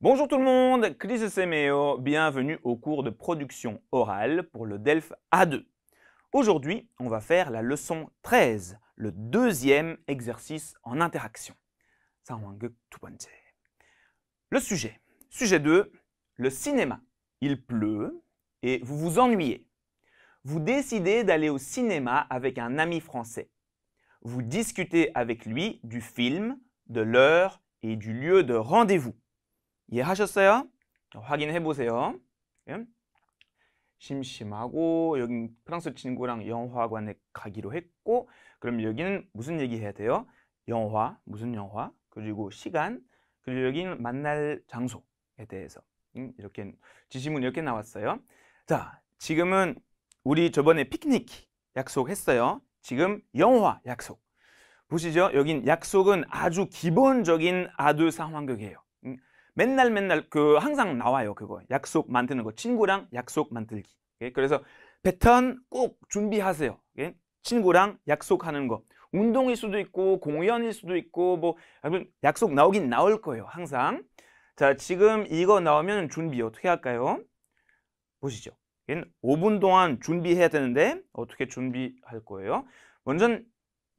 Bonjour tout le monde, Chris Semeo, bienvenue au cours de production orale pour le DELF A2. Aujourd'hui, on va faire la leçon 13, le deuxième exercice en interaction. 상황극 두 번째. Le sujet. Sujet 2, le cinéma. Il pleut et vous vous ennuyez. Vous décidez d'aller au cinéma avec un ami français. Vous discutez avec lui du film, de l'heure et du lieu de rendez-vous. 이해하셨어요? 확인해 보세요. 심심하고 여기 프랑스 친구랑 영화관에 가기로 했고, 그럼 여기는 무슨 얘기 해야 돼요? 영화, 무슨 영화, 그리고 시간, 그리고 여기는 만날 장소에 대해서 이렇게 지시문이 이렇게 나왔어요. 자, 지금은 우리 저번에 피크닉 약속했어요. 지금 영화 약속. 보시죠? 여긴 약속은 아주 기본적인 아두 상황극이에요. 맨날 항상 나와요. 그거 약속 만드는 거, 친구랑 약속 만들기. 그래서 패턴 꼭 준비하세요. 친구랑 약속하는 거, 운동일 수도 있고 공연일 수도 있고 뭐 약속 나오긴 나올 거예요. 항상. 자, 지금 이거 나오면 준비 어떻게 할까요? 보시죠. 5분 동안 준비해야 되는데 어떻게 준비할 거예요? 먼저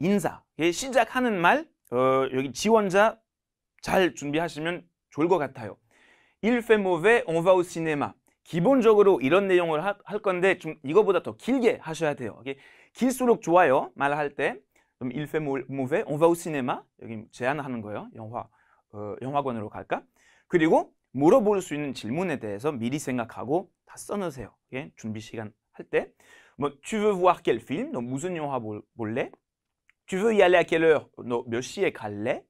인사, 시작하는 말, 여기 지원자 잘 준비하시면 좋을 것 같아요. Il fait mauvais, on va au cinéma. 기본적으로 이런 내용을 할 건데 좀 이거보다 더 길게 하셔야 돼요. 길수록 좋아요. 말할 때. 그럼 Il fait mauvais, on va au cinéma. 여기 제안하는 거예요. 영화관으로 갈까? 그리고 물어볼 수 있는 질문에 대해서 미리 생각하고 다 써놓으세요. 준비 시간 할 때. 뭐, tu veux voir quel film? 너 무슨 영화 볼래? Tu veux y aller à quelle heure? 너 몇 시에 갈래?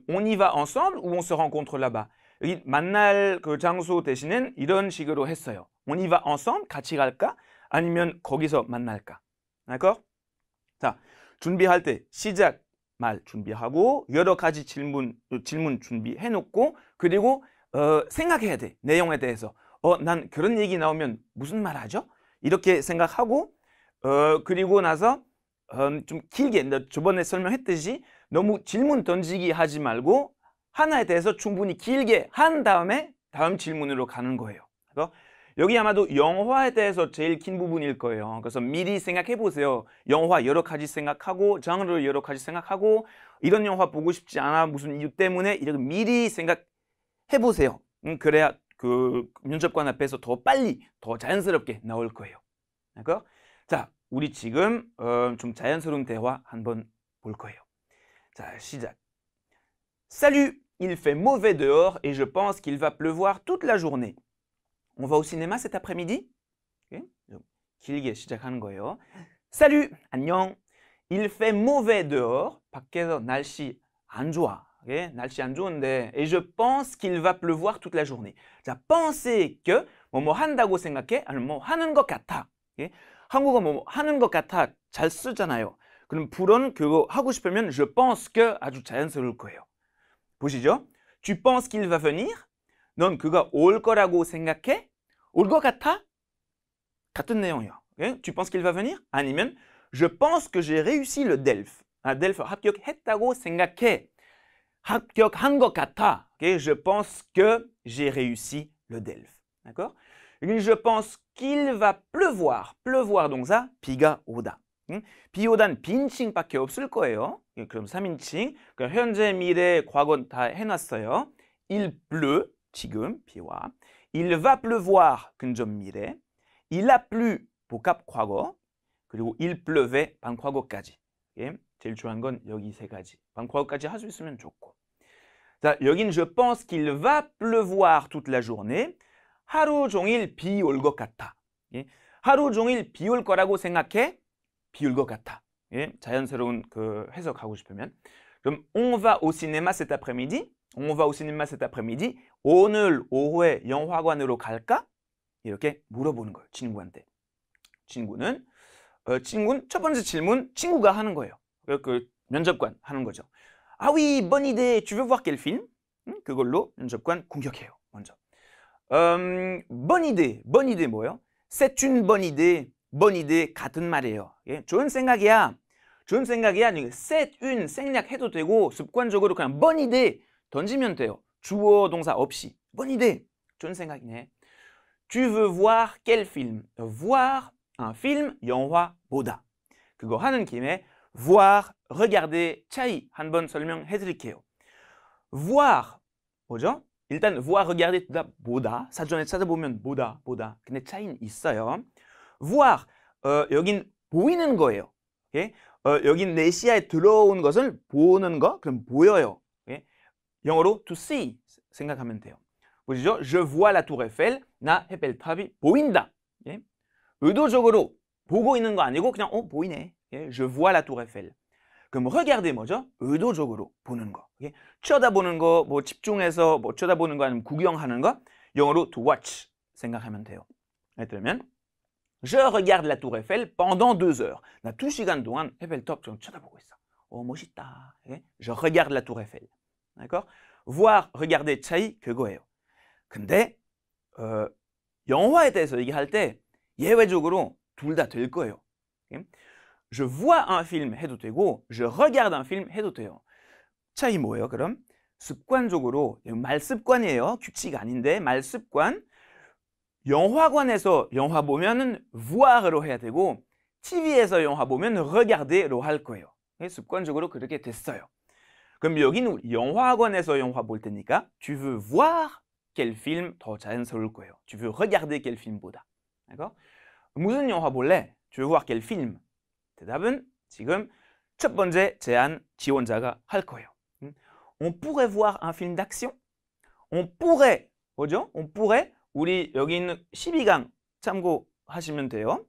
On y va ensemble ou on se rencontre là-bas? 여기 만날 그 장소 대신엔 이런 식으로 했어요. On y va ensemble? 같이 갈까? 아니면 거기서 만날까? d'accord? 자, 준비할 때 시작 말 준비하고 여러 가지 질문 준비해 놓고 그리고 생각해야 돼. 내용에 대해서. 난 그런 얘기 나오면 무슨 말 하죠? 이렇게 생각하고 그리고 나서 좀 길게 저번에 설명했듯이 너무 질문 던지기 하지 말고 하나에 대해서 충분히 길게 한 다음에 다음 질문으로 가는 거예요. 그래서 여기 아마도 영화에 대해서 제일 긴 부분일 거예요. 그래서 미리 생각해 보세요. 영화 여러 가지 생각하고 장르 여러 가지 생각하고 이런 영화 보고 싶지 않아 무슨 이유 때문에 이렇게 미리 생각해 보세요. 그래야 그 면접관 앞에서 더 빨리 더 자연스럽게 나올 거예요. 그러니까 자, 우리 지금 좀 자연스러운 대화 한번 볼 거예요. 자, 시작. Salut, il fait mauvais dehors et je pense qu'il va pleuvoir toute la journée. On va au cinéma cet après-midi? 길게 시작하는 거예요. Salut, 안녕. Il fait mauvais dehors. 밖에서 날씨 안 좋아. 날씨 안 좋은데 et je pense qu'il va pleuvoir toute la journée. 자, penser que 뭐 한다고 생각해? 아니면 뭐 하는 것 같아. 한국어 뭐 하는 것 같아 잘 쓰잖아요. 그럼 불어는 그거 하고 싶으면 je pense que 아주 자연스러울 거예요. 보시죠. Tu penses qu'il va venir? 넌 그가 올 거라고 생각해? 올 것 같아? 같은 내용이요. Tu penses qu'il va venir? 아니면 je pense que j'ai réussi le DELF. DELF 합격했다고 생각해. 합격한 것 같아. Je pense que j'ai réussi le DELF. d'accord? Je pense qu'il va pleuvoir. pleuvoir 동사 비가 오다. 비 오단 빈칭밖에 없을 거예요. 그럼 3인칭. 그러니까 현재, 미래, 과거 다 해놨어요. Il pleut, 지금 비와. Il va pleuvoir, 근접 미래. Il a plu, 복합 과거. 그리고 il pleuvait, 반과거까지. 제일 좋아하는 건 여기 세 가지. 반과거까지 할 수 있으면 좋고. 자, 여긴 je pense qu'il va pleuvoir toute la journée. 하루 종일 비 올 것 같아. 하루 종일 비 올 거라고 생각해? 비 올 것 같아. 자연스러운 그 해석하고 싶으면. 그럼 on va au cinéma cet après-midi. On va au cinéma cet après-midi. 오늘 오후에 영화관으로 갈까? 이렇게 물어보는 거예요. 친구한테. 친구는 첫 번째 질문 친구가 하는 거예요. 그 면접관 하는 거죠. Ah oui, bonne idée. Tu veux voir quel film? 그걸로 면접관 공격해요. 먼저. bonne idée. bonne idée 뭐예요? C'est une bonne idée. bonne idée 같은 말이에요. 좋은 생각이야. 좋은 생각이야. c'est une 생략해도 되고 습관적으로 그냥 bonne idée 던지면 돼요. 주어 동사 없이. bonne idée. 좋은 생각이네. Tu veux voir quel film? voir un film, 영화 보다. 그거 하는 김에 voir, regarder 차이 한번 설명해 드릴게요. voir 뭐죠? 일단 voir, regarder 보다. 사전에 찾아보면 보다. 근데 차이는 있어요. voir 여긴 보이는 거예요. 오케이? 여긴 내 시야에 들어온 것을 보는 거, 그럼 보여요. 오케이? 영어로 to see 생각하면 돼요. 보시죠? Je vois la tour Eiffel. 나 에펠탑이 보인다. 예? 의도적으로 보고 있는 거 아니고 그냥 보이네. 예? Je vois la tour Eiffel. 그럼 regarder 뭐죠? 의도적으로 보는 거. 예? 쳐다보는 거, 뭐 집중해서 뭐 쳐다보는 거 아니면 구경하는 거. 영어로 to watch 생각하면 돼요. 예를 들면 Je regarde la tour Eiffel pendant 2 heures. 나 2시간 동안 에펠탑 좀 쳐다보고 있어. 멋있다. 예? Je regarde la tour Eiffel. d'accord? voir, regarder 차이 그거예요. 근데 영화에 대해서 얘기할 때 예외적으로 둘 다 될 거예요. okay? Je vois un film 해도 되고 je regarde un film 해도 돼요. 차이 뭐예요? 그럼 습관적으로 말습관이에요. 규칙 아닌데 말습관. 영화관에서 영화 보면은 voir로 해야 되고 TV에서 영화 보면 regarder로 할 거예요. 습관적으로 그렇게 됐어요. 그럼 여기는 영화관에서 영화 볼 때니까 tu veux voir quel film 더 자연스러울 거예요. tu veux regarder quel film보다. 무슨 영화 볼래? tu veux voir quel film? 대답은 지금 첫 번째 제안 지원자가 할 거예요. On pourrait voir un film d'action? On pourrait, 뭐죠? On pourrait, 우리 여기 있는 12강 참고하시면 돼요.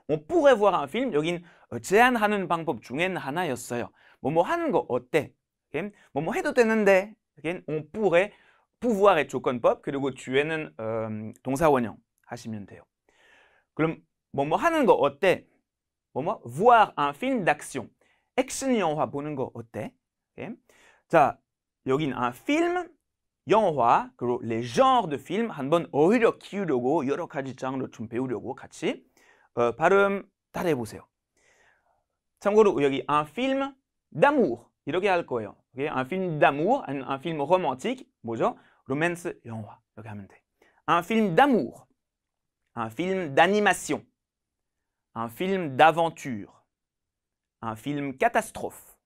On pourrait voir un film, 여긴 제안하는 방법 중엔 하나였어요. 뭐뭐 하는 거 어때? 뭐뭐 해도 되는데, on pourrait, pouvoir의 조건법, 그리고 주에는 동사원형 하시면 돼요. 그럼 뭐뭐 하는 거 어때? 뭐뭐 voir un film d'action. 액션 영화 보는 거 어때? 자, 여긴 un film, 영화, 그리고 les genres de film 한번 어휘력 키우려고 여러 가지 장르 좀 배우려고 같이 발음 따라해 보세요. 참고로 여기 un film d'amour 이렇게 할 거예요. un film d'amour, un film romantique, 뭐죠? 로맨스 영화 이렇게 하면 돼. un film d'amour, un film d'animation, un film d'aventure, un film catastrophe,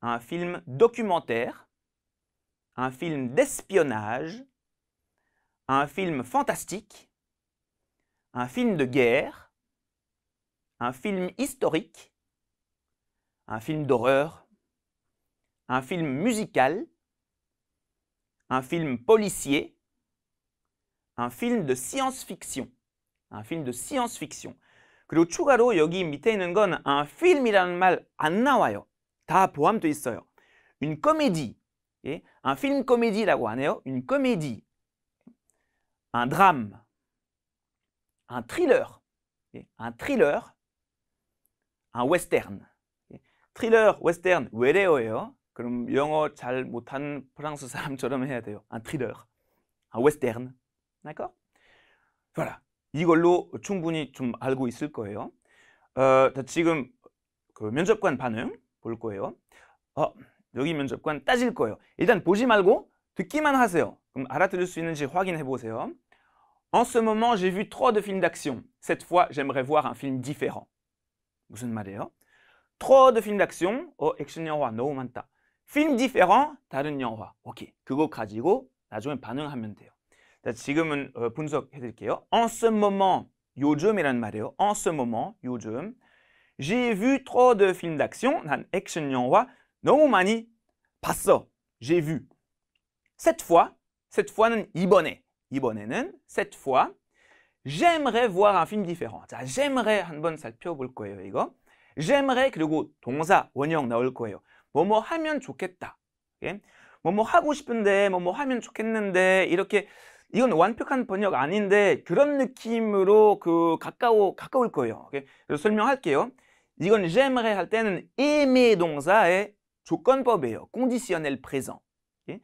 un film documentaire, un film d'espionnage, un film fantastique, un film de guerre, un film historique, un film d'horreur, un film musical, un film policier, un film de science-fiction. un film de science-fiction. 그리고 추가로 여기 밑에 있는 건 un film이라는 말 안 나와요. 다 포함되어 있어요. une comédie. 예? un film comédie라고 안 해요. une comédie. un drame. un thriller. 예? un thriller. un western. 예? thriller, western 외래어예요. 그럼 영어 잘 못하는 프랑스 사람처럼 해야 돼요. un thriller. un western. d'accord? voilà. 이걸로 충분히 좀 알고 있을 거예요. 지금 그 면접관 반응 볼 거예요. 여기 면접관 따질 거예요. 일단 보지 말고 듣기만 하세요. 그럼 알아들을 수 있는지 확인해 보세요. En ce moment, j'ai vu trop de films d'action. Cette fois, j'aimerais voir un film différent. 무슨 말이에요? trop de films d'action. 액션 영화 너무 많다. film différent, 다른 영화. 오케이. 그거 가지고 나중에 반응하면 돼요. 자, 지금은 분석해 드릴게요. En ce moment, 요즘이란 말이에요. En ce moment, 요즘. J'ai vu trop de films d'action. 난 액션 영화 너무 많이 봤어. J'ai vu. Cette fois는 이번에는 cette fois, j'aimerais voir un film différent. 자, j'aimerais 한번 살펴볼 거예요, 이거. j'aimerais 그리고 동사 원형 나올 거예요. 뭐뭐 하면 좋겠다. okay? 뭐뭐 하고 싶은데, 뭐뭐 하면 좋겠는데 이렇게 이건 완벽한 번역 아닌데 그런 느낌으로 가까울 거예요. okay? 그래서 설명할게요. 이건 j'aimerais 할 때는 aimer 동사의 조건법이에요. conditionnel présent. okay?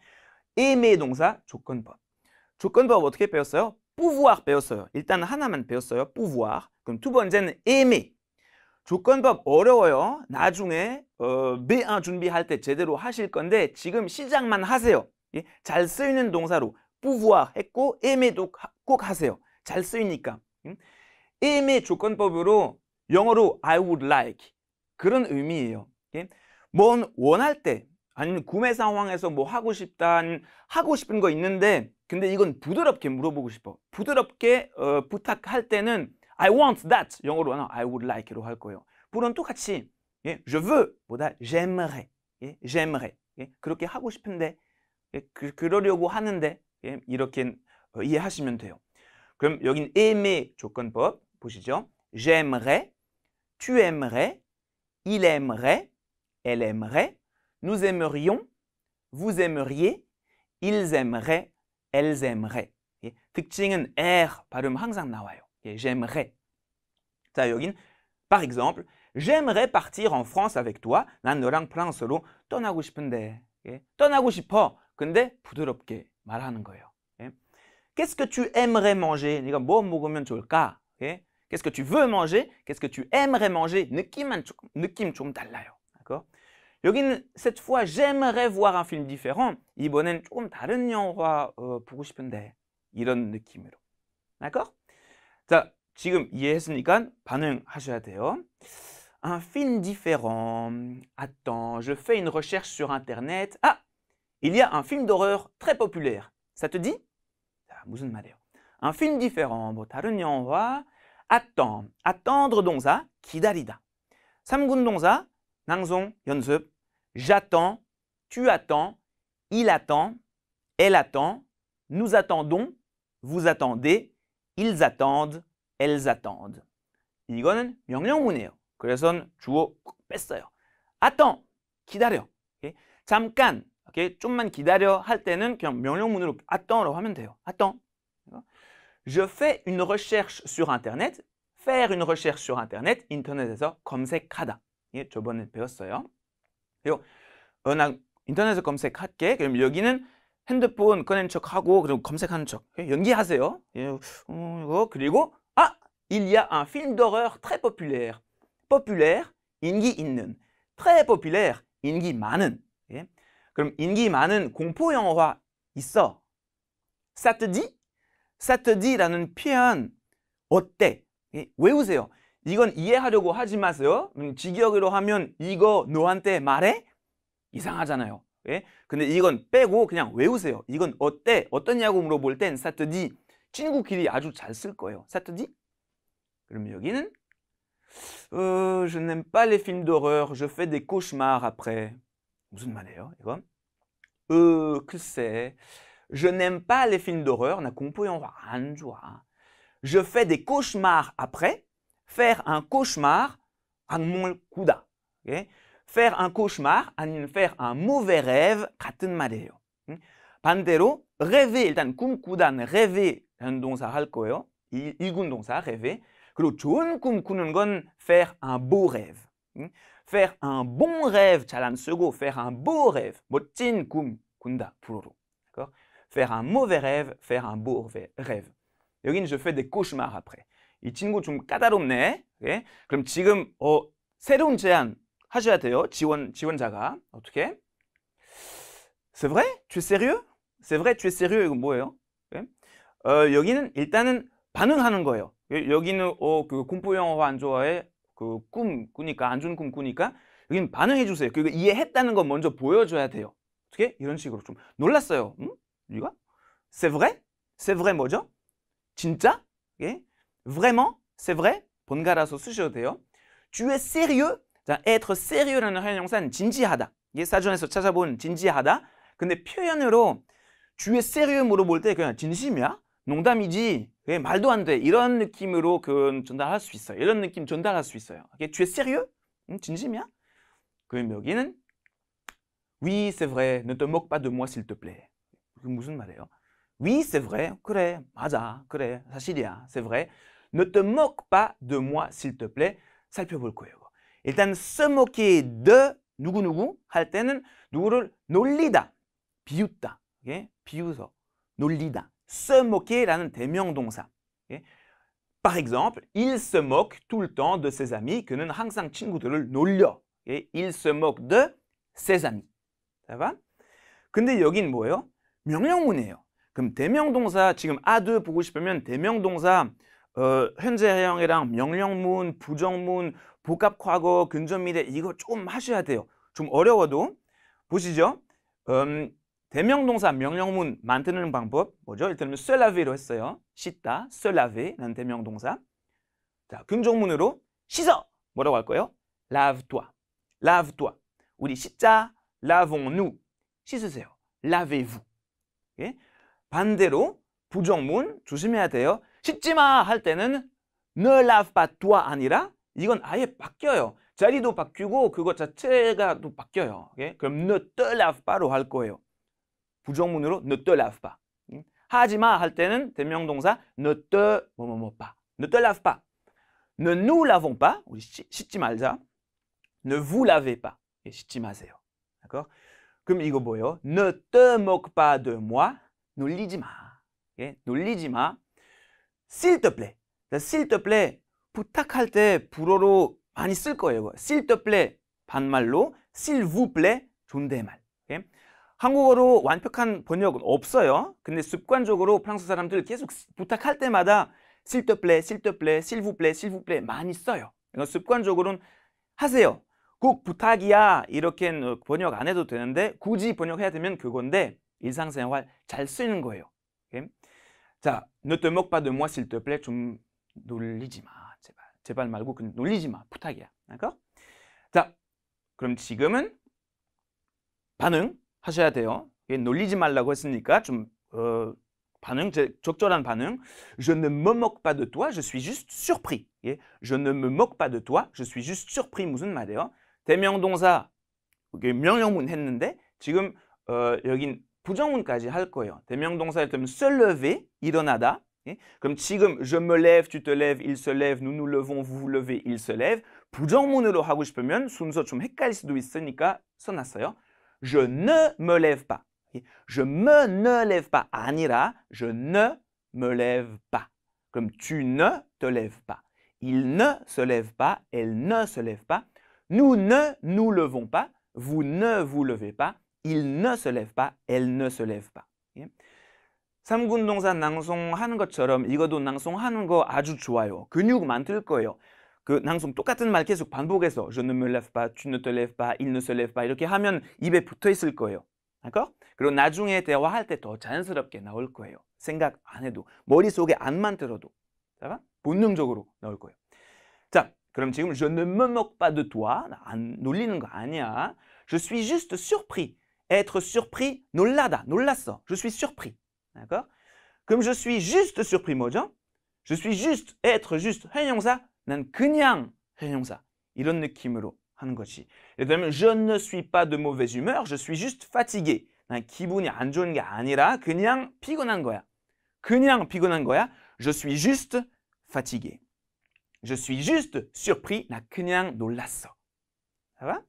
aimer 동사 조건법. 조건법 어떻게 배웠어요? pouvoir 배웠어요. 일단 하나만 배웠어요. pouvoir. 그럼 두 번째는 aimer. 조건법 어려워요. 나중에 B1 준비할 때 제대로 하실 건데 지금 시작만 하세요. 예? 잘 쓰이는 동사로 pouvoir 했고 aimer도 꼭 하세요. 잘 쓰이니까. aimer 조건법으로 영어로 I would like 그런 의미예요. 뭔 원할 때 아니면 구매 상황에서 뭐 하고 싶다, 하고 싶은 거 있는데 근데 이건 부드럽게 물어보고 싶어. 부드럽게 부탁할 때는 I want that 영어로 I would like로 할 거예요. 물론 똑같이 je veux 보다 j'aimerais, j'aimerais 그렇게 하고 싶은데 그러려고 하는데 이렇게 이해하시면 돼요. 그럼 여긴 aimer 조건법 보시죠. j'aimerais, tu aimerais, il aimerait, elle aimerait, nous aimerions, vous aimeriez, ils aimeraient, elles aimeraient. 특징은 R 발음 항상 나와요. j'aimerais. 자, 여긴 par exemple, j'aimerais partir en France avec toi. 난 너랑 프랑스로 떠나고 싶은데. 떠나고 싶어. 근데 부드럽게 말하는 거예요. Qu'est-ce que tu aimerais manger? 네가 뭐 먹으면 좋을까? Qu'est-ce que tu veux manger? Qu'est-ce que tu aimerais manger? 느낌 좀 달라요. d'accord? 여기는 cette fois j'aimerais voir un film différent. 이번엔 조금 다른 영화 보고 싶은데 이런 느낌으로. d'accord? 자, 지금 이해했으니까 반응하셔야 돼요. Un film différent. Attends, je fais une recherche sur internet. Ah, il y a un film d'horreur très populaire. Ça te dit? 자, 무슨 말이에요? Un film différent. 뭐 다른 영화. Attends. attendre 동사 기다리다. 3군 동사 낭송 연습. J'attends, tu attends, il attend, elle attend, nous attendons, vous attendez, ils attendent, elles attendent. 이거는 명령문이에요. 그래서 주어 뺐어요. attends, 기다려. 잠깐, 좀만 기다려 할 때는 그냥 명령문으로 attend라고 하면 돼요. attends. Je fais une recherche sur internet. faire une recherche sur internet, 인터넷에서 검색하다. 저번에 배웠어요. 그리고 나 인터넷에서 검색할게. 그럼 여기는 핸드폰 꺼낸 척하고 그리고 검색하는 척. 연기하세요. 그리고 il y a un film d'horreur très populaire. populaire, 인기 있는. très populaire, 인기 많은. 그럼 인기 많은 공포 영화 있어. ça te dit? ça te dit라는 표현 어때? 외우세요. 이건 이해하려고 하지 마세요. 직역으로 하면 이거 너한테 말해? 이상하잖아요. 근데 이건 빼고 그냥 외우세요. 이건 어때? 어떠냐고 물어볼 땐 ça te dit. 친구끼리 아주 잘 쓸 거예요. ça te dit? 그럼 여기는 je n'aime pas les films d'horreur. Je fais des cauchemars après. 무슨 말이에요? 이건? 글쎄. Je n'aime pas les films d'horreur. 나 공포 영화 안 좋아. Je fais des cauchemars après. faire un cauchemar, 악몽을 꾸다. faire un cauchemar 아니면 faire un mauvais rêve 같은 말이에요. 반대로 rêver 일단 꿈꾸다는 rêver라는 동사 할 거예요. 일군 동사 rêver. 그리고 좋은 꿈 꾸는 건 faire un beau rêve. faire un bon rêve 잘 안 쓰고 faire un beau rêve 멋진 꿈 꾼다 불어로. faire un mauvais rêve, faire un beau rêve. 여기는 je fais des cauchemars après. 이 친구 좀 까다롭네. 그럼 지금 새로운 제안 하셔야 돼요. 지원자가 어떻게? C'est vrai? Tu es sérieux? C'est vrai? Tu es sérieux? 이거 뭐예요? 여기는 일단은 반응하는 거예요. 여기는 그 공포 영화 안 좋아해. 그 꿈 꾸니까 안 좋은 꿈 꾸니까 여기는 반응해 주세요. 그리고 이해했다는 거 먼저 보여줘야 돼요. 어떻게? 이런 식으로 좀 놀랐어요. 이거? C'est vrai? C'est vrai 뭐죠? 진짜? Vraiment? C'est vrai? 번갈아서 쓰셔도 돼요. Tu es sérieux? 자, être sérieux라는 형용사는 진지하다. 이게 사전에서 찾아본 진지하다. 근데 표현으로 tu es sérieux 물어볼 때 그냥 진심이야? 농담이지? 말도 안 돼. 이런 느낌으로 전달할 수 있어요. 이런 느낌 전달할 수 있어요. tu es sérieux? 진심이야? 그럼 여기는 Oui, c'est vrai. Ne te moque pas de moi, s'il te plaît. 그게 무슨 말이에요? Oui, c'est vrai. 그래, 맞아. 그래, 사실이야. C'est vrai. Ne te moque pas de moi, s'il te plaît. 살펴볼 거예요. 일단 se moquer de 누구누구 할 때는 누구를 놀리다, 비웃다. 비웃어, 놀리다. se moquer라는 대명동사. Par exemple, il se moque tout le temps de ses amis. 그는 항상 친구들을 놀려. Il se moque de ses amis. Ça va? 근데 여긴 뭐예요? 명령문이에요. 그럼 대명동사 지금 아드 보고 싶으면 대명동사 현재형이랑 명령문, 부정문, 복합과거, 근접미래 이거 좀 하셔야 돼요. 좀 어려워도 보시죠. 대명동사 명령문 만드는 방법 뭐죠? 일단은 se laver로 했어요. 씻다, se laver라는 대명동사. 자, 긍정문으로 씻어 뭐라고 할 거예요? lave-toi, lave-toi. 우리 씻자, lavons-nous. 씻으세요, lavez-vous. 예? 반대로 부정문 조심해야 돼요. 씻지 마 할 때는 ne lave pas toi 아니라 이건 아예 바뀌어요. 자리도 바뀌고 그것 자체가 또 바뀌어요. 예? 그럼 ne te lave pas로 할 거예요. 부정문으로 ne te lave pas. 하지 마 할 때는 대명동사 ne te pas. ne te lave pas. ne nous lavons pas. 우리 씻지 말자. ne vous lavez pas. 예, 씻지 마세요. d'accord? 그럼 이거 뭐예요? ne te moque pas de moi. 놀리지 마. 예? 놀리지 마. s'il te plaît. s'il te plaît 부탁할 때 불어로 많이 쓸 거예요. s'il te plaît 반말로 s'il vous plaît 존댓말. 예? 한국어로 완벽한 번역은 없어요. 근데 습관적으로 프랑스 사람들 계속 부탁할 때마다 s'il te plaît, s'il te plaît, s'il vous plaît, s'il vous plaît 많이 써요. 이거 습관적으로는 하세요. 꼭 부탁이야 이렇게 번역 안 해도 되는데 굳이 번역해야 되면 그건데 일상생활 잘 쓰는 거예요. 오케이? 자, ne te moque pas de moi s'il te plaît. 좀 놀리지 마. 제발. 제발 말고 그냥 놀리지 마. 부탁이야. d'accord? 자, 그럼 지금은 반응 하셔야 돼요. 놀리지 말라고 했으니까 좀 반응, 적절한 반응. Je ne me moque pas de toi, je suis juste surpris. 예? Je ne me moque pas de toi, je suis juste surpris. 무슨 말이에요? 대명동사 명령문 했는데 지금 여긴 부정문까지 할 거예요. 대명동사일 때는 se lever, 일어나다. 예? 그럼 지금 je me lève, tu te lèves, il se lève, nous nous levons, vous vous levez, il se lève. 부정문으로 하고 싶으면 순서 좀 헷갈릴 수도 있으니까 써놨어요. Je ne me lève pas. Je me ne lève pas 아니라 je ne me lève pas. 그럼 tu ne te lèves pas. Il ne se lève pas, elle ne se lève pas. Nous ne nous levons pas, vous ne vous levez pas. Il ne se lève pas, elle ne se lève pas. 예? 3군 동사 낭송하는 것처럼 이것도 낭송하는 거 아주 좋아요. 근육 만들 거예요. 그 낭송 똑같은 말 계속 반복해서 je ne me lève pas, tu ne te lèves pas, il ne se lève pas 이렇게 하면 입에 붙어 있을 거예요. d'accord? 그리고 나중에 대화할 때 더 자연스럽게 나올 거예요. 생각 안 해도 머릿속에 안만 들어도 본능적으로 나올 거예요. 자, 그럼 지금 je ne me moque pas de toi 안 놀리는 거 아니야. Je suis juste surpris. être surpris 놀라다, 놀랐어. je suis surpris. d'accord? 그럼 je suis juste surpris 뭐죠? je suis juste, être juste 형용사 난 그냥 형용사 이런 느낌으로 하는 것이. 예를 들면 je ne suis pas de mauvaise humeur, je suis juste fatigué. 난 기분이 안 좋은 게 아니라 그냥 피곤한 거야. 그냥 피곤한 거야. Je suis juste fatigué. Je suis juste surpris. 나 그냥 놀랐어. 자,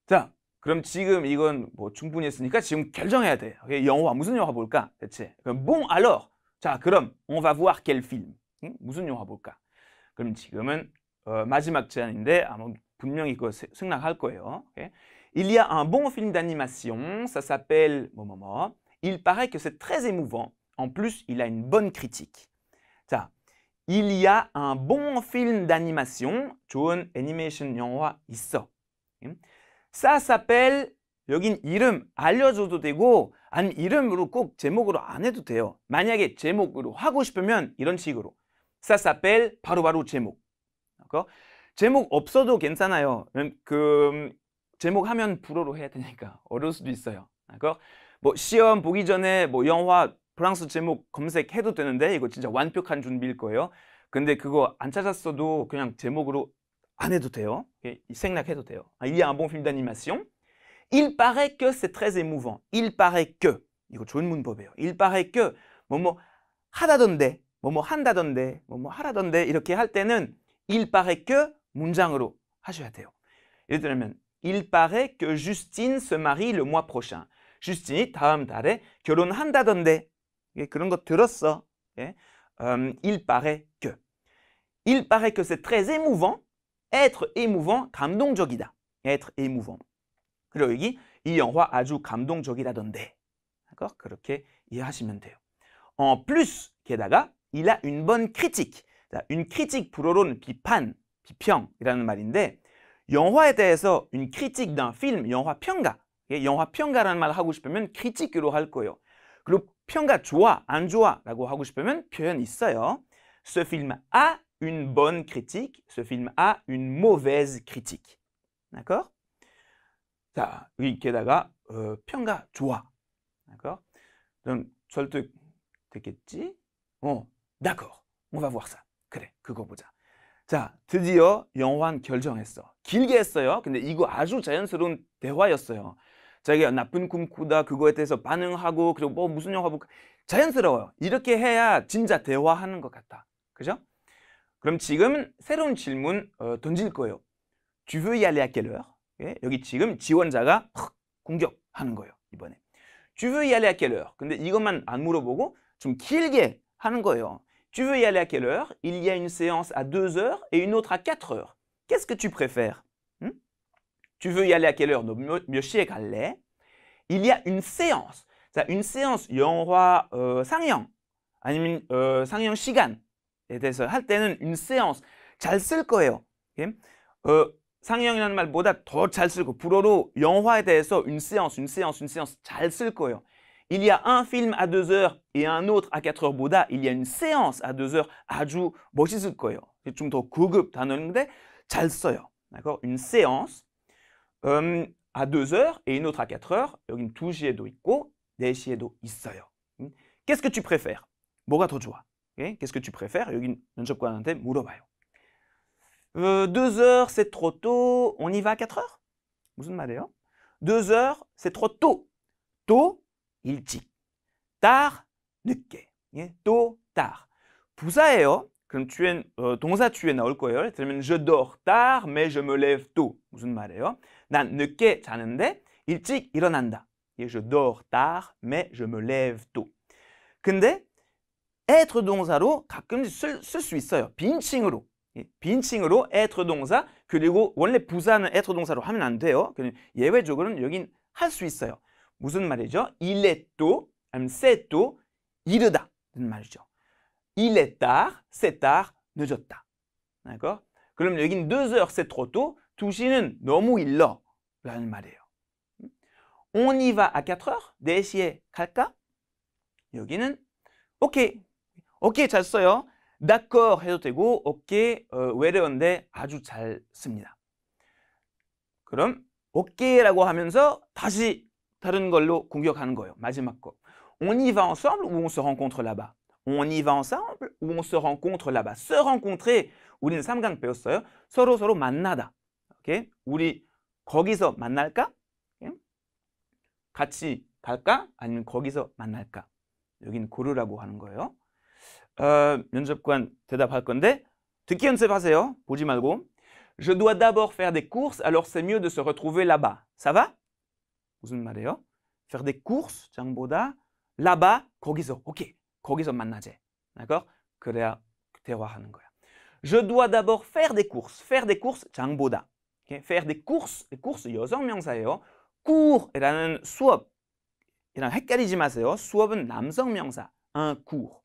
자, 그럼 지금 이건 뭐 충분히 했으니까 지금 결정해야 돼. 영화 무슨 영화 볼까? 대체. Bon alors. 자, 그럼 on va voir quel film. 무슨 영화 볼까? 그럼 지금은 마지막 제안인데 아마 분명히 그거 생각할 거예요. Okay? Il y a un bon film d'animation, ça s'appelle Il paraît que c'est très émouvant. En plus, il a une bonne critique. 자, il y a un bon film d'animation. 좋은 애니메이션 영화 있어. Ça s'appelle 여긴 이름 알려줘도 되고 아니면 이름으로 꼭 제목으로 안 해도 돼요. 만약에 제목으로 하고 싶으면 이런 식으로. Ça s'appelle 바로바로 제목. 제목 없어도 괜찮아요. 그 제목 하면 불어로 해야 되니까 어려울 수도 있어요. 뭐 시험 보기 전에 뭐 영화 프랑스 제목 검색해도 되는데 이거 진짜 완벽한 준비일 거예요. 근데 그거 안 찾았어도 그냥 제목으로 안 해도 돼요. 생략해도 돼요. Il y a un bon film d'animation. Il paraît que c'est très émouvant. Il paraît que 이거 좋은 문법이에요. Il paraît que 뭐뭐 하다던데 뭐뭐 한다던데 뭐뭐 하라던데 이렇게 할 때는 il paraît que 문장으로 하셔야 돼요. 예를 들면 Il paraît que Justine se marie le mois prochain. Justine이 다음 달에 결혼한다던데. 그런 거 들었어. Il paraît que. Il paraît que c'est très émouvant. être émouvant, 감동적이다. être émouvant. 그리고 여기 이 영화 아주 감동적이라던데. 그렇게 이해하시면 돼요. En plus, 게다가 il a une bonne critique. 자, une critique 불어로는 비판, 비평이라는 말인데 영화에 대해서 une critique d'un film, 영화 평가. 영화 평가라는 말 하고 싶으면 critique로 할 거예요. 그리고 평가 좋아, 안 좋아 라고 하고 싶으면 표현 있어요. Ce film a une bonne critique, ce film a une mauvaise critique. d'accord? 자, 여기 게다가 평가 좋아. d'accord? 그럼 설득 됐겠지? d'accord. On va voir ça. 그래, 그거 보자. 자, 드디어 영화는 결정했어. 길게 했어요. 근데 이거 아주 자연스러운 대화였어요. 자기가 나쁜 꿈 꾸다 그거에 대해서 반응하고 그리고 뭐 무슨 영화 볼까 자연스러워요. 이렇게 해야 진짜 대화하는 것 같다. 그죠? 그럼 지금 새로운 질문 던질 거예요. Tu veux y aller à quelle heure? 예? 여기 지금 지원자가 공격하는 거예요. 이번에. Tu veux y aller à quelle heure? 근데 이것만 안 물어보고 좀 길게 하는 거예요. Tu veux y aller à quelle heure? Il y a une séance à 2 heures et une autre à 4 heures. Qu'est-ce que tu préfères? Tu veux y aller à quelle heure? 너 몇 시에 갈래? Il y a une séance. 자, une séance, 영화 상영 아니면 상영 시간에 대해서 할 때는 une séance 잘 쓸 거예요. 예? 상영이라는 말보다 더 잘 쓰고 불어로 영화에 대해서 une séance 잘 쓸 거예요. Il y a un film à 2 heures et un autre à 4 heures 보다 il y a une séance à 2 heures 아주 멋있을 거예요. 좀 더 고급 단어인데 잘 써요. d'accord? Une séance à 2 heures et une autre à 4 heures. 여긴 2시에도 있고 4시에도 있어요. Qu'est-ce que tu préfères? 뭐가 더 좋아? okay? Qu'est-ce que tu préfères? 여긴 면접관한테 물어봐요. 2 heures, c'est trop tôt. On y va à 4 heures? 무슨 말이에요? 2 heures, c'est trop tôt. tôt, 일찍. tard, 늦게. 예? tôt, tard. 부사예요. 그럼 주엔, 동사 주에 나올 거예요. 그러면 je dors tard, mais je me lève tôt. 무슨 말이에요? 난 늦게 자는데 일찍 일어난다. 예? Je dors tard, mais je me lève tôt. 근데 être 동사로 가끔 쓸 수 있어요. 빈칭으로. 빈칭으로 être 동사 그리고 원래 부사는 être 동사로 하면 안 돼요. 예외적으로는 여긴 할 수 있어요. 무슨 말이죠? il est tôt, 아니면 c'est tôt, 이르다 는 말이죠. il est tard, c'est tard, 늦었다. d'accord? 그럼 여긴 2 heures, c'est trop tôt, 2시는 너무 일러 라는 말이에요. on y va à 4 heures, 4시에 갈까? 여기는 오케이, 오케이 잘 써요. d'accord 해도 되고 오케이 외래어인데 아주 잘 씁니다. 그럼 오케이라고 하면서 다시 다른 걸로 공격하는 거예요. 마지막 거. On y va ensemble ou on se rencontre là-bas? On y va ensemble ou on se rencontre là-bas? Se rencontrer 우리는 3강 배웠어요. 서로 만나다. 오케이? 우리 거기서 만날까? 같이 갈까? 아니면 거기서 만날까? 여긴 고르라고 하는 거예요. 면접관 대답할 건데 듣기 연습하세요. 보지 말고. Je dois d'abord faire des courses, alors c'est mieux de se retrouver là-bas. Ça va? 무슨 말이에요? Faire des courses 장보다 là-bas 거기서 오케이 거기서 만나재. d'accord? 그래야 대화하는 거야. Je dois d'abord faire des courses. Faire des courses 장보다. okay? Faire des courses 여성 명사예요. cours이라는 수업이랑 헷갈리지 마세요. 수업은 남성 명사. un cours.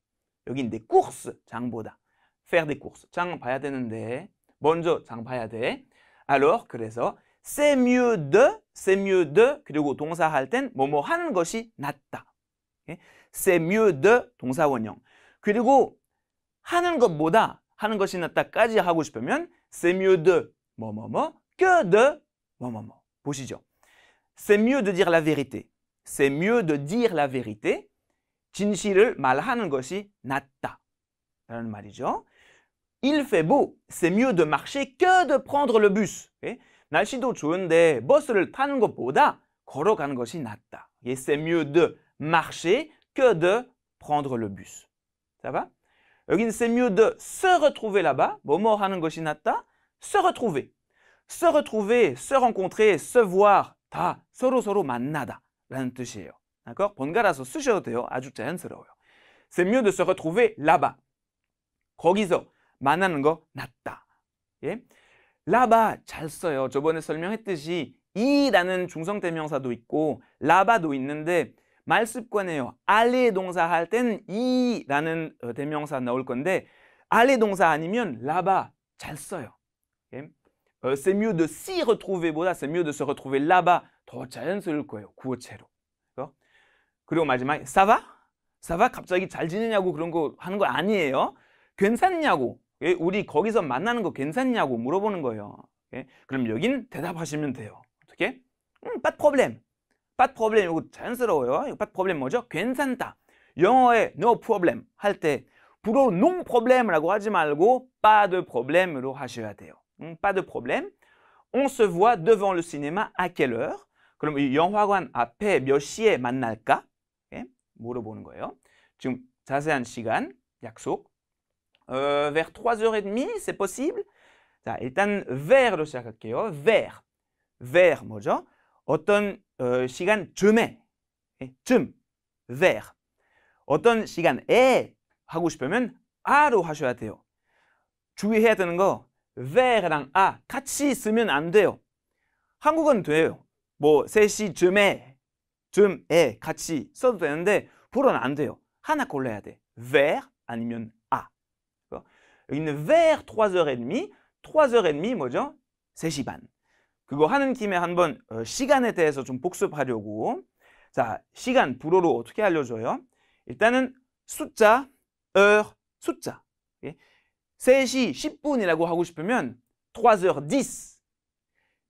여긴 des courses 장보다. faire des courses 장 봐야 되는데 먼저 장 봐야 돼. alors 그래서 c'est mieux de 그리고 동사 할 땐 뭐뭐 하는 것이 낫다. okay? c'est mieux de 동사 원형. 그리고 하는 것보다 하는 것이 낫다까지 하고 싶으면 c'est mieux de 뭐뭐뭐 que de 뭐뭐뭐. 보시죠. c'est mieux de dire la vérité. c'est mieux de dire la vérité. 진실을 말하는 것이 낫다. 라는 말이죠. Il fait beau. C'est mieux de marcher que de prendre le bus. okay? 날씨도 좋은데 버스를 타는 것보다 걸어가는 것이 낫다. okay? C'est mieux de marcher que de prendre le bus. Ça va? 여기는 c'est mieux de se retrouver là-bas. 뭐뭐 하는 것이 낫다? Se retrouver. Se retrouver, se rencontrer, se voir. 다 서로 만나다. 라는 뜻이에요. d'accord? 번갈아서 쓰셔도 돼요. 아주 자연스러워요. C'est mieux de se retrouver là-bas. 거기서 만나는 거 낫다. 예? là-bas 잘 써요. 저번에 설명했듯이 이라는 중성대명사도 있고 là-bas도 있는데 말 습관이에요. aller 동사 할 때는 이라는 대명사 나올 건데 aller 동사 아니면 là-bas 잘 써요. Okay? C'est mieux de s'y retrouver보다 c'est mieux de se retrouver là-bas 더 자연스러울 거예요. 구어체로. 그리고 마지막에 ça va? ça va? 갑자기 잘 지내냐고 그런 거 하는 거 아니에요. 괜찮냐고. 우리 거기서 만나는 거 괜찮냐고 물어보는 거예요. 그럼 여긴 대답하시면 돼요. 어떻게? pas de problème. pas de problème. 이거 자연스러워요. 이거 pas de problème 뭐죠? 괜찮다. 영어에 no problem 할 때 불어 non problem라고 하지 말고 pas de problem으로 하셔야 돼요. pas de problème. On se voit devant le cinéma à quelle heure? 그럼 이 영화관 앞에 몇 시에 만날까? 물어보는 거예요. 지금 자세한 시간, 약속. vers 3h30, c'est possible? 자, 일단 vers로 시작할게요. vers. vers 뭐죠? 어떤 시간쯤에, 쯤, vers. 어떤 시간에 하고 싶으면 a로 하셔야 돼요. 주의해야 되는 거 vers랑 a 같이 쓰면 안 돼요. 한국은 돼요. 뭐 3시쯤에 같이 써도 되는데 불어는 안 돼요. 하나 골라야 돼. vers 아니면 a. 여기는 vers 3h30. 3h30 뭐죠? 3시 반. 그거 하는 김에 한번 시간에 대해서 좀 복습하려고. 자, 시간 불어로 어떻게 알려줘요? 일단은 숫자, 숫자. 3시 10분이라고 하고 싶으면 3h10.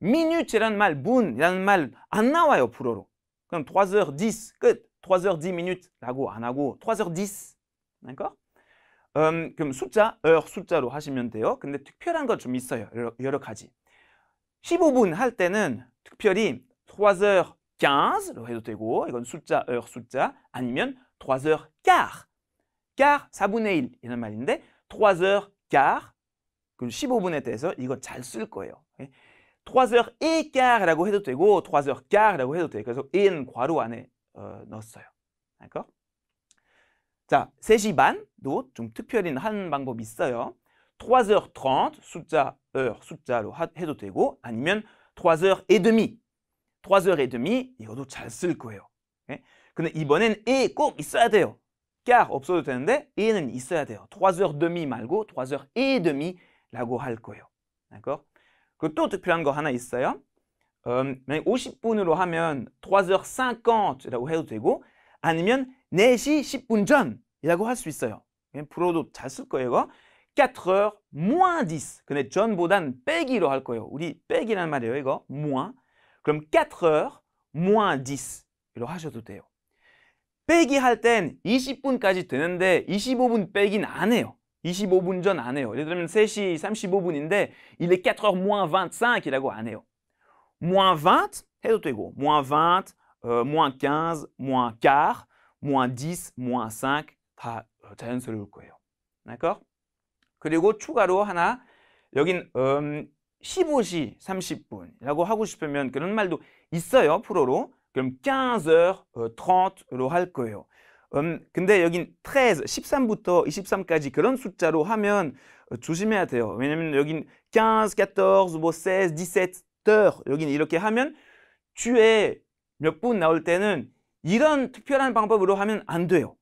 minute이라는 말, 분이라는 말 안 나와요, 불어로. 그럼 3h10 끝. 3h10 minute라고 안 하고 3h10. d'accord? 그럼 숫자, 숫자로 하시면 돼요. 근데 특별한 거 좀 있어요. 여러 가지. 15분 할 때는 특별히 3h15로 해도 되고 이건 숫자, 숫자 아니면 3h15. quart, 4분의 1 이런 말인데 3h15 그럼 15분에 대해서 이거 잘 쓸 거예요. 3h15라고 해도 되고 3h15라고 해도 돼요. 그래서 in 괄호 안에 넣었어요. d'accord? 자, 3시 반도 좀 특별히 한 방법이 있어요. 3h30 숫자, 숫자로 해도 되고 아니면 3h30. 3h30 이것도 잘 쓸 거예요. 근데 이번엔 에 꼭 있어야 돼요. car 없어도 되는데 에는 있어야 돼요. 3h30 말고 3h30라고 할 거예요. d'accord? 그리고 또 특별한 거 하나 있어요. 50분으로 하면 3h50라고 해도 되고 아니면 4시 10분 전이라고 할 수 있어요. 불어도 잘 쓸 거예요. 이거. 4h moins 10. 근데 전보단 빼기로 할 거예요. 우리 빼기란 말이에요. 이거. moins. 그럼 4h moins 10으로 하셔도 돼요. 빼기 할 땐 20분까지 되는데 25분 빼기는 안 해요. 25분 전 안 해요. 예를 들면 3시 35분인데 il est 4h moins 25이라고 안 해요. moins 20 해도 되고 moins 20, moins 15, moins quart, moins 10, moins 5 다 자연스러울 거예요. d'accord? 그리고 추가로 하나 여긴 15시 30분이라고 하고 싶으면 그런 말도 있어요. 프로로. 그럼 15h30로 할 거예요. 근데 여긴 13, 13부터 23까지 그런 숫자로 하면 조심해야 돼요. 왜냐면 여긴 15, 14, 뭐 16, 17h 여긴 이렇게 하면 주에 몇 분 나올 때는 이런 특별한 방법으로 하면 안 돼요.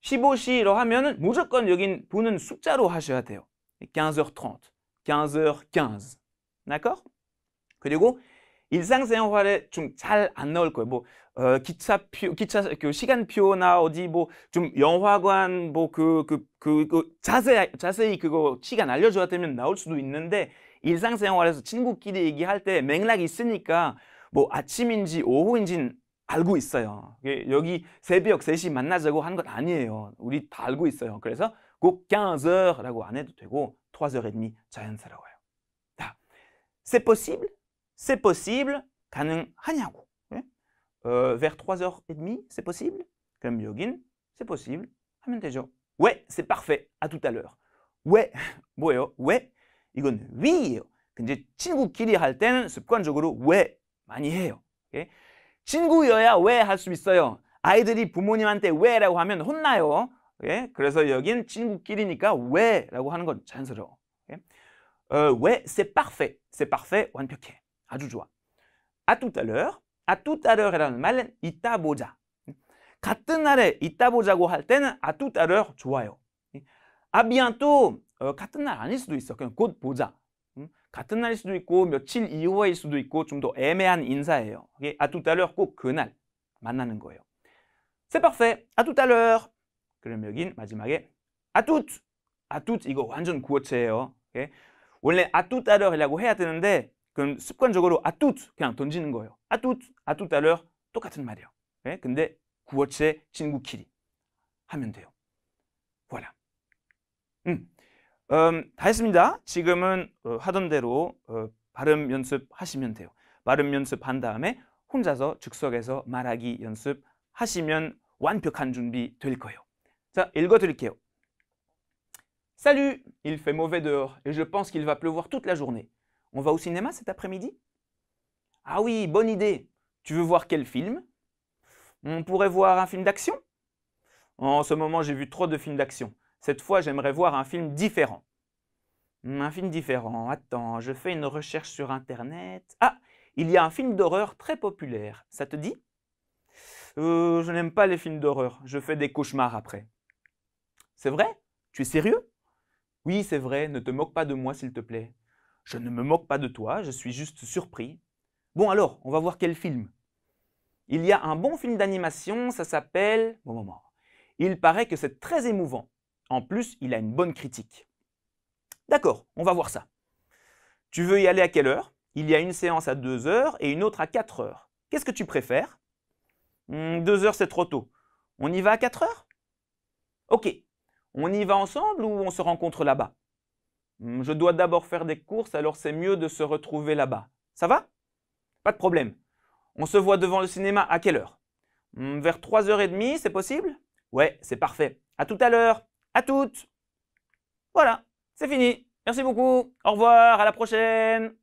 15시로 하면은 무조건 여긴 분은 숫자로 하셔야 돼요. 15h30, 15h15. d'accord? 그리고 일상생활에 좀 잘 안 나올 거예요. 뭐 기차표, 그 시간표나 어디 뭐 좀 영화관 뭐 자세히 그거 시간 알려줘야 되면 나올 수도 있는데 일상생활에서 친구끼리 얘기할 때 맥락이 있으니까 뭐 아침인지 오후인지는 알고 있어요. 여기 새벽 3시 만나자고 하는 건 아니에요. 우리 다 알고 있어요. 그래서 꼭 15h라고 안 해도 되고 3h30 자연스러워요. 자, c'est possible? C'est possible? 가능하냐고. vers 3h30, c'est possible? 그럼 여긴 c'est possible 하면 되죠. Ouais, c'est parfait. À tout à l'heure. ouais, 뭐예요? ouais? 이건 we예요. 근데 친구끼리 할 때는 습관적으로 ouais 많이 해요. okay? 친구여야 왜 할 수 있어요. 아이들이 부모님한테 왜라고 하면 혼나요. okay? 그래서 여긴 친구끼리니까 왜라고 하는 건 자연스러워. okay? ouais, c'est parfait. c'est parfait. 완벽해. 아주 좋아. À tout à l'heure. à tout à l'heur이라는 말은 이따 보자. 같은 날에 이따 보자고 할 때는 à tout à l'heure 좋아요. à bientôt 같은 날 아닐 수도 있어. 그냥 곧 보자. 같은 날일 수도 있고 며칠 이후일 수도 있고 좀 더 애매한 인사예요. à tout à l'heure 꼭 그날 만나는 거예요. C'est parfait. à tout à l'heure. 그럼 여긴 마지막에 à toutes. à toutes 이거 완전 구어체예요. 원래 à tout à l'heure이라고 해야 되는데 그럼 습관적으로 à toutes 그냥 던지는 거예요. à toutes, à tout à l'heure 똑같은 말이에요. 근데 구어체 친구끼리 하면 돼요. voilà. 다 했습니다. 지금은 하던 대로 발음 연습하시면 돼요. 발음 연습한 다음에 혼자서 즉석에서 말하기 연습하시면 완벽한 준비 될 거예요. 자, 읽어드릴게요. Salut, il fait mauvais dehors et je pense qu'il va pleuvoir toute la journée. On va au cinéma cet après-midi? Ah oui, bonne idée. Tu veux voir quel film? On pourrait voir un film d'action? En ce moment, j'ai vu trop de films d'action. Cette fois, j'aimerais voir un film différent. Un film différent. Attends, je fais une recherche sur Internet. Ah, il y a un film d'horreur très populaire. Ça te dit? Je n'aime pas les films d'horreur. Je fais des cauchemars après. C'est vrai? Tu es sérieux? Oui, c'est vrai. Ne te moque pas de moi, s'il te plaît. Je ne me moque pas de toi. Je suis juste surpris. Bon alors, on va voir quel film. Il y a un bon film d'animation. Ça s'appelle... Bon moment. Il paraît que c'est très émouvant. En plus, il a une bonne critique. D'accord, on va voir ça. Tu veux y aller à quelle heure? Il y a une séance à 2 heures et une autre à 4 heures. Qu'est-ce que tu préfères? 2 heures, c'est trop tôt. On y va à 4 heures? Ok. On y va ensemble ou on se rencontre là-bas? Je dois d'abord faire des courses, alors c'est mieux de se retrouver là-bas. Ça va? Pas de problème. On se voit devant le cinéma à quelle heure? Vers 3h30, c'est possible? Ouais, c'est parfait. À tout à l'heure. À toutes. Voilà, c'est fini. Merci beaucoup. Au revoir, à la prochaine.